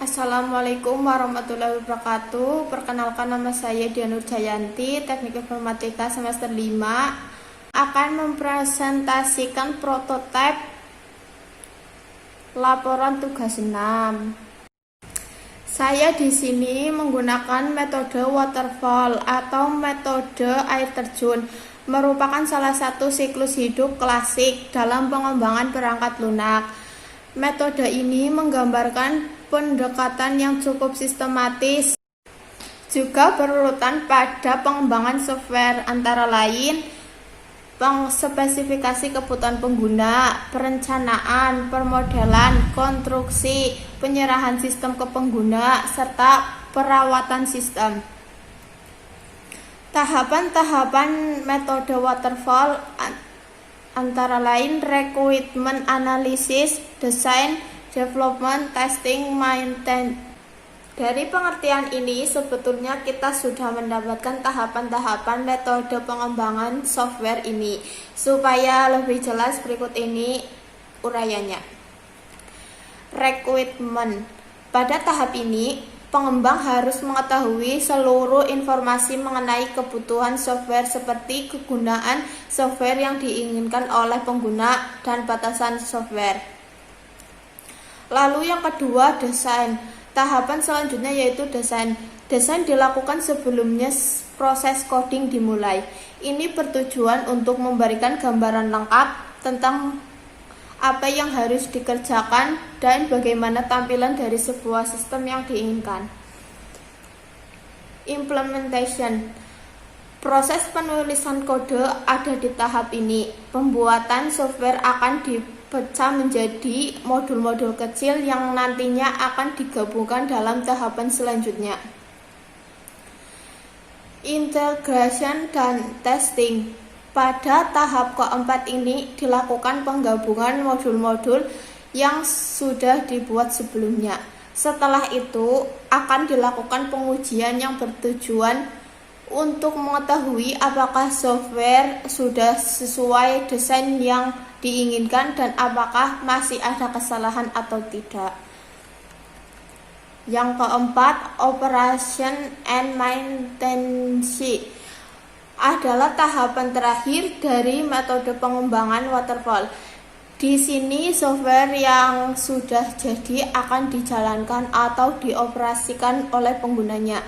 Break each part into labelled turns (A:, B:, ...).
A: Assalamualaikum warahmatullahi wabarakatuh. Perkenalkan, nama saya Dian Nurjayanti, Teknik Informatika semester 5, akan mempresentasikan prototipe laporan tugas 6. Saya di sini menggunakan metode waterfall atau metode air terjun, merupakan salah satu siklus hidup klasik dalam pengembangan perangkat lunak. Metode ini menggambarkan pendekatan yang cukup sistematis, juga berurutan pada pengembangan software, antara lain spesifikasi kebutuhan pengguna, perencanaan, permodelan, konstruksi, penyerahan sistem ke pengguna, serta perawatan sistem. Tahapan-tahapan metode waterfall antara lain requirement analysis, design, development, testing, maintenance. Dari pengertian ini sebetulnya kita sudah mendapatkan tahapan-tahapan metode pengembangan software ini. Supaya lebih jelas, berikut ini uraiannya. Requirement. Pada tahap ini, pengembang harus mengetahui seluruh informasi mengenai kebutuhan software seperti kegunaan software yang diinginkan oleh pengguna dan batasan software. Lalu yang kedua, desain. Tahapan selanjutnya yaitu desain. Desain dilakukan sebelumnya proses coding dimulai. Ini bertujuan untuk memberikan gambaran lengkap tentang apa yang harus dikerjakan dan bagaimana tampilan dari sebuah sistem yang diinginkan. Implementation. Proses penulisan kode ada di tahap ini. Pembuatan software akan dipecah menjadi modul-modul kecil yang nantinya akan digabungkan dalam tahapan selanjutnya. Integration dan testing. Pada tahap keempat ini dilakukan penggabungan modul-modul yang sudah dibuat sebelumnya. Setelah itu akan dilakukan pengujian yang bertujuan untuk mengetahui apakah software sudah sesuai desain yang diinginkan dan apakah masih ada kesalahan atau tidak. Yang keempat, operation and maintenance adalah tahapan terakhir dari metode pengembangan waterfall. Di sini software yang sudah jadi akan dijalankan atau dioperasikan oleh penggunanya.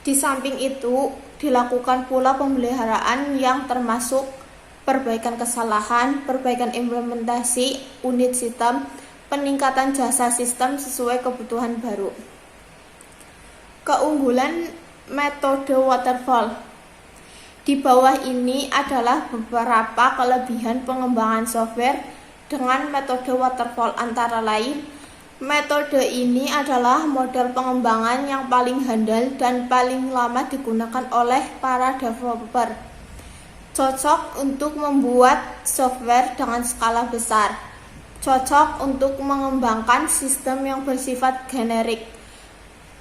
A: Di samping itu, dilakukan pula pemeliharaan yang termasuk perbaikan kesalahan, perbaikan implementasi unit sistem, peningkatan jasa sistem sesuai kebutuhan baru. Keunggulan metode waterfall. Di bawah ini adalah beberapa kelebihan pengembangan software dengan metode waterfall, antara lain metode ini adalah model pengembangan yang paling handal dan paling lama digunakan oleh para developer. Cocok untuk membuat software dengan skala besar. Cocok untuk mengembangkan sistem yang bersifat generik.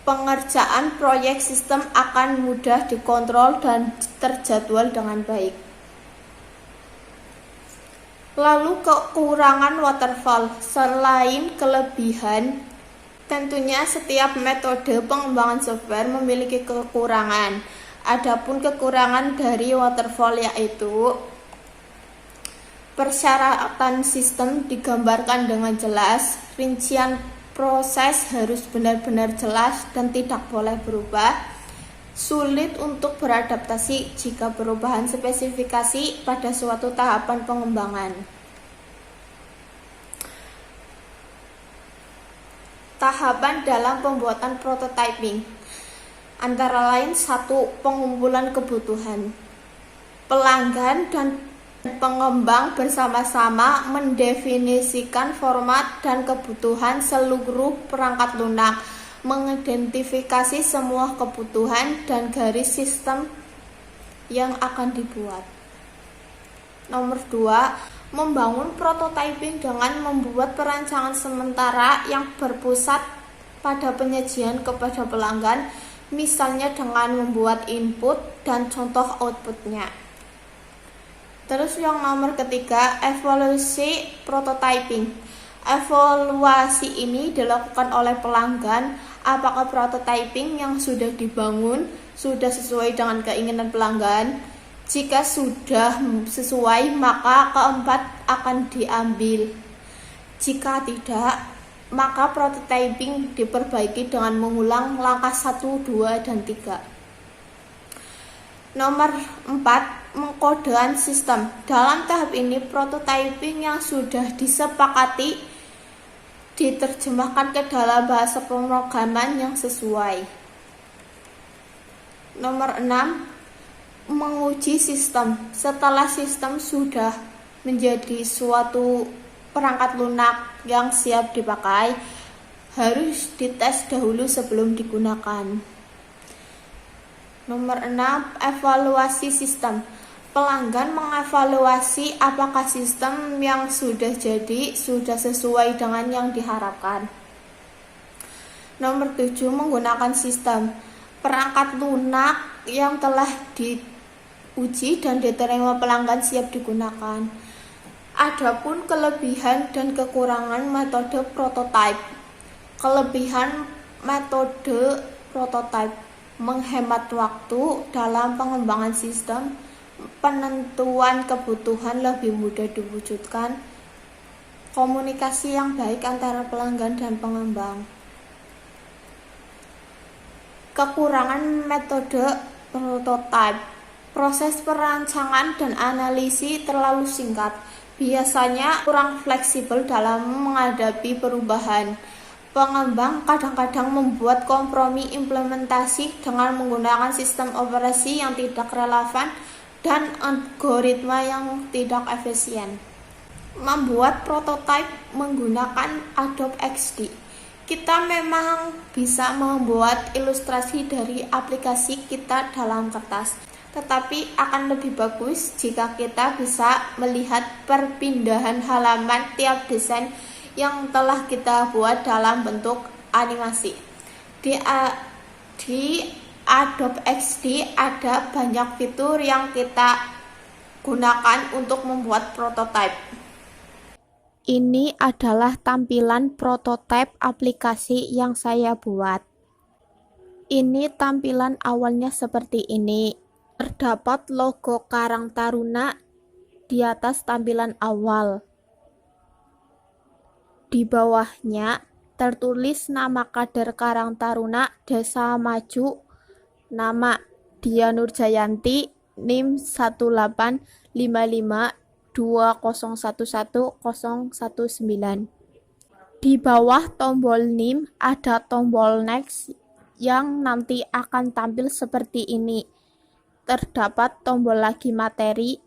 A: Pengerjaan proyek sistem akan mudah dikontrol dan terjadwal dengan baik. Lalu kekurangan waterfall. Selain kelebihan, tentunya setiap metode pengembangan software memiliki kekurangan. Adapun kekurangan dari waterfall yaitu persyaratan sistem digambarkan dengan jelas, rincian proses harus benar-benar jelas dan tidak boleh berubah. Sulit untuk beradaptasi jika perubahan spesifikasi pada suatu tahapan pengembangan. Tahapan dalam pembuatan prototyping antara lain 1. Pengumpulan kebutuhan. Pelanggan dan pengembang bersama-sama mendefinisikan format dan kebutuhan seluruh perangkat lunak, mengidentifikasi semua kebutuhan dan garis sistem yang akan dibuat. Nomor 2, membangun prototyping dengan membuat perancangan sementara yang berpusat pada penyajian kepada pelanggan, misalnya dengan membuat input dan contoh outputnya. Terus yang nomor ketiga, evaluasi prototyping. Evaluasi ini dilakukan oleh pelanggan, apakah prototyping yang sudah dibangun sudah sesuai dengan keinginan pelanggan. Jika sudah sesuai, maka keempat akan diambil. Jika tidak, maka prototyping diperbaiki dengan mengulang langkah 1, 2, dan 3. Nomor 4, pengkodean sistem. Dalam tahap ini, prototyping yang sudah disepakati diterjemahkan ke dalam bahasa pemrograman yang sesuai. Nomor 6, menguji sistem. Setelah sistem sudah menjadi suatu perangkat lunak yang siap dipakai, harus dites dahulu sebelum digunakan. Nomor 6, evaluasi sistem. Pelanggan mengevaluasi apakah sistem yang sudah jadi sudah sesuai dengan yang diharapkan. Nomor 7, menggunakan sistem. Perangkat lunak yang telah diuji dan diterima pelanggan siap digunakan. Adapun kelebihan dan kekurangan metode prototype. Kelebihan metode prototype: menghemat waktu dalam pengembangan sistem, penentuan kebutuhan lebih mudah diwujudkan, komunikasi yang baik antara pelanggan dan pengembang. Kekurangan metode prototype: proses perancangan dan analisis terlalu singkat, biasanya kurang fleksibel dalam menghadapi perubahan. Pengembang kadang-kadang membuat kompromi implementasi dengan menggunakan sistem operasi yang tidak relevan dan algoritma yang tidak efisien. Membuat prototipe menggunakan Adobe XD. Kita memang bisa membuat ilustrasi dari aplikasi kita dalam kertas, tetapi akan lebih bagus jika kita bisa melihat perpindahan halaman tiap desain yang telah kita buat dalam bentuk animasi. Di Adobe XD ada banyak fitur yang kita gunakan untuk membuat prototipe. Ini adalah tampilan prototipe aplikasi yang saya buat. Ini tampilan awalnya seperti ini. Terdapat logo Karang Taruna di atas tampilan awal. Di bawahnya tertulis nama kader Karang Taruna Desa Maju, nama Dia Nurjayanti, NIM 18552011019. Di bawah tombol NIM ada tombol next yang nanti akan tampil seperti ini. Terdapat tombol lagi materi,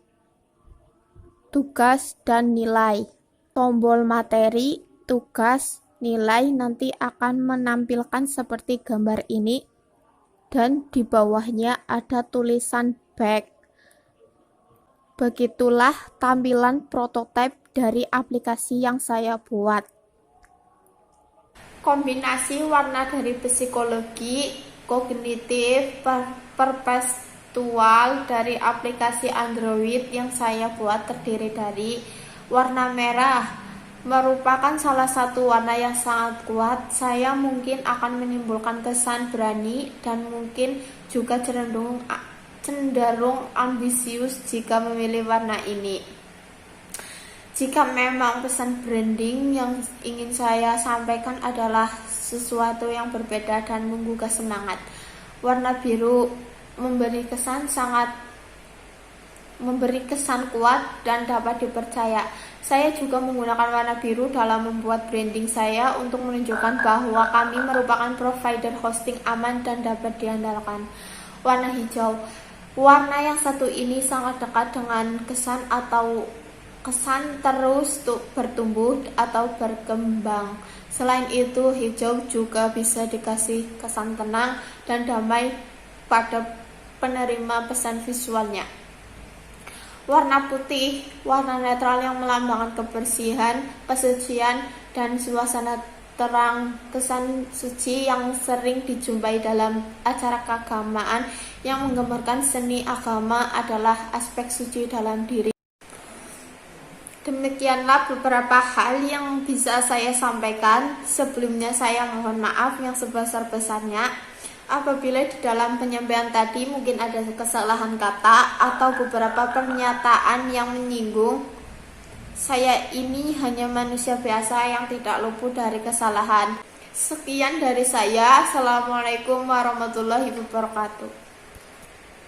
A: tugas, dan nilai. Tombol materi, tugas, nilai nanti akan menampilkan seperti gambar ini, dan di bawahnya ada tulisan back. Begitulah tampilan prototipe dari aplikasi yang saya buat. Kombinasi warna dari psikologi, kognitif, perpetual dari aplikasi Android yang saya buat terdiri dari warna merah. Merupakan salah satu warna yang sangat kuat. Saya mungkin akan menimbulkan kesan berani dan mungkin juga cenderung ambisius jika memilih warna ini. Jika memang pesan branding yang ingin saya sampaikan adalah sesuatu yang berbeda dan menggugah semangat, warna biru memberi kesan kuat dan dapat dipercaya. Saya juga menggunakan warna biru dalam membuat branding saya untuk menunjukkan bahwa kami merupakan provider hosting aman dan dapat diandalkan. Warna hijau. Warna yang satu ini sangat dekat dengan kesan terus bertumbuh atau berkembang. Selain itu, hijau juga bisa dikasih kesan tenang dan damai pada penerima pesan visualnya. Warna putih, warna netral yang melambangkan kebersihan, kesucian, dan suasana terang. Kesan suci yang sering dijumpai dalam acara keagamaan yang menggambarkan seni agama adalah aspek suci dalam diri. Demikianlah beberapa hal yang bisa saya sampaikan. Sebelumnya saya mohon maaf yang sebesar-besarnya apabila di dalam penyampaian tadi mungkin ada kesalahan kata atau beberapa pernyataan yang menyinggung. Saya ini hanya manusia biasa yang tidak luput dari kesalahan. Sekian dari saya. Assalamualaikum warahmatullahi wabarakatuh.